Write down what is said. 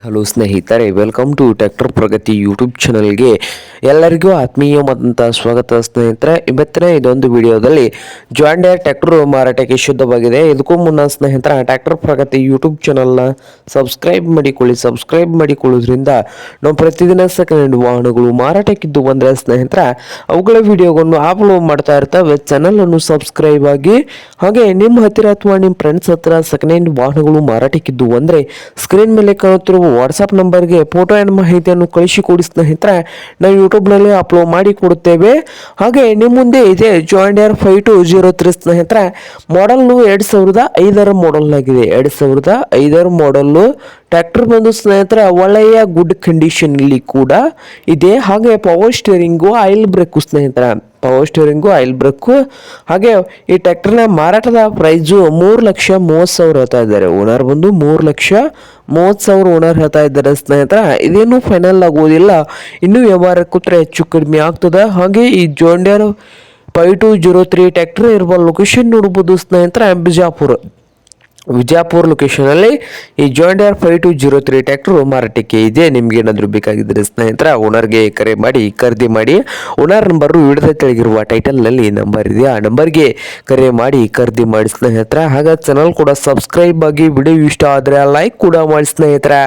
Hello ಸ್ನೇಹಿತರೆ, welcome to tractor Pragati YouTube ಚಾನಲ್ಗೆ ಎಲ್ಲರಿಗೂ ಆತ್ಮೀಯವಾದಂಥ ಸ್ವಾಗತ. ಸ್ನೇಹಿತರೆ, ಇವತ್ತಿನ ಇದೊಂದು ವಿಡಿಯೋದಲ್ಲಿ ಜಾನ್ ಡೀರೆ ಟ್ರ್ಯಾಕ್ಟರ್ ಮಾರಾಟಕ್ಕೆ ಶುದ್ಧವಾಗಿದೆ. ಇದಕ್ಕೂ ಮುನ್ನ ಸ್ನೇಹಿತರ ಟ್ರ್ಯಾಕ್ಟರ್ ಪ್ರಗತಿ ಯೂಟ್ಯೂಬ್ ಚಾನಲ್ನ ಸಬ್ಸ್ಕ್ರೈಬ್ ಮಾಡಿಕೊಳ್ಳೋದ್ರಿಂದ ನಾವು ಪ್ರತಿದಿನ ಸೆಕೆಂಡ್ ಹ್ಯಾಂಡ್ ವಾಹನಗಳು ಮಾರಾಟಕ್ಕಿದ್ದು ಬಂದರೆ ಸ್ನೇಹಿತರ ಅವುಗಳ ವಿಡಿಯೋಗಳನ್ನು ಅಪ್ಲೋಡ್ ಮಾಡ್ತಾ ಇರ್ತವೆ. ಚಾನಲನ್ನು ಸಬ್ಸ್ಕ್ರೈಬ್ ಆಗಿ, ಹಾಗೆ ನಿಮ್ಮ ಹತ್ತಿರ ಅಥವಾ ನಿಮ್ಮ ಫ್ರೆಂಡ್ಸ್ ಹತ್ತಿರ ಸೆಕೆಂಡ್ ಹ್ಯಾಂಡ್ ವಾಹನಗಳು ಮಾರಾಟಕ್ಕಿದ್ದು ಅಂದರೆ ಸ್ಕ್ರೀನ್ ಮೇಲೆ ಕಾಣುತ್ತಿರುವ ವಾಟ್ಸಪ್ ನಂಬರ್ಗೆ ಫೋಟೋ ಆ್ಯಂಡ್ ಮಾಹಿತಿಯನ್ನು ಕಳಿಸಿಕೊಡಿ ಸ್ನೇಹಿತರೆ, ನಾವು ಯೂಟ್ಯೂಬ್ನಲ್ಲಿ ಅಪ್ಲೋಡ್ ಮಾಡಿ ಕೊಡುತ್ತೇವೆ. ಹಾಗೆ ನಿಮ್ಮ ಮುಂದೆ ಇದೆ ಜಾನ್ ಡೀರೆ 5203 ಸ್ನೇಹಿತರೆ, ಮಾಡಲ್ಲು 2005 ಮಾಡಲ್ ಆಗಿದೆ. 2005 ಮಾಡಲ್ಲು ಟ್ರ್ಯಾಕ್ಟರ್ ಬಂದು ಸ್ನೇಹಿತರೆ ಒಳ್ಳೆಯ ಗುಡ್ ಕಂಡೀಷನ್ ಇಲ್ಲಿ ಕೂಡ ಇದೆ. ಹಾಗೆ ಪವರ್ ಸ್ಟೇರಿಂಗು, ಆಯಿಲ್ ಬ್ರೇಕು ಸ್ನೇಹಿತರೆ, ಪವರ್ ಸ್ಟೇರಿಂಗು, ಆಯಿಲ್ ಬ್ರೇಕು. ಹಾಗೆ ಈ ಟ್ರ್ಯಾಕ್ಟರ್ನ ಮಾರಾಟದ ಪ್ರೈಸು 3,30,000 ಹೇಳ್ತಾ ಇದ್ದಾರೆ. ಓನರ್ ಬಂದು 3,30,000 ಓನರ್ ಹೇಳ್ತಾ ಇದ್ದಾರೆ ಸ್ನೇಹಿತರೆ. ಇದೇನು ಫೈನಲ್ ಆಗುವುದಿಲ್ಲ, ಇನ್ನೂ ವ್ಯವಹಾರ ಕೂತ್ರೆ ಹೆಚ್ಚು ಕಡಿಮೆ ಆಗ್ತದೆ. ಹಾಗೆ ಈ ಜಾನ್ ಡೀರೆ 5203 ಟ್ರ್ಯಾಕ್ಟರ್ ಇರುವ ಲೊಕೇಶನ್ ನೋಡ್ಬೋದು ಸ್ನೇಹಿತರೆ, ವಿಜಯಪುರ ಲೊಕೇಶನಲ್ಲಿ ಈ ಜಾನ್ ಡೀರೆ 5203 ಟ್ರ್ಯಾಕ್ಟರ್ ಮಾರಾಟಕ್ಕೆ ಇದೆ. ನಿಮ್ಗೆ ಏನಾದರೂ ಬೇಕಾಗಿದ್ದರೆ ಸ್ನೇಹಿತರೆ ಓನರ್ಗೆ ಕರೆ ಮಾಡಿ ಖರೀದಿ ಮಾಡಿ. ಓನರ್ ನಂಬರು ವಿಡಿಯೋದ ಕೆಳಗಿರುವ ಟೈಟಲ್ನಲ್ಲಿ ನಂಬರ್ ಇದೆ, ಆ ನಂಬರ್ಗೆ ಕರೆ ಮಾಡಿ ಖರೀದಿ ಮಾಡಿ ಸ್ನೇಹಿತರೆ. ಹಾಗೆ ಚಾನಲ್ ಕೂಡ ಸಬ್ಸ್ಕ್ರೈಬ್ ಆಗಿ, ವಿಡಿಯೋ ಇಷ್ಟ ಆದರೆ ಲೈಕ್ ಕೂಡ ಮಾಡಿ ಸ್ನೇಹಿತರೆ.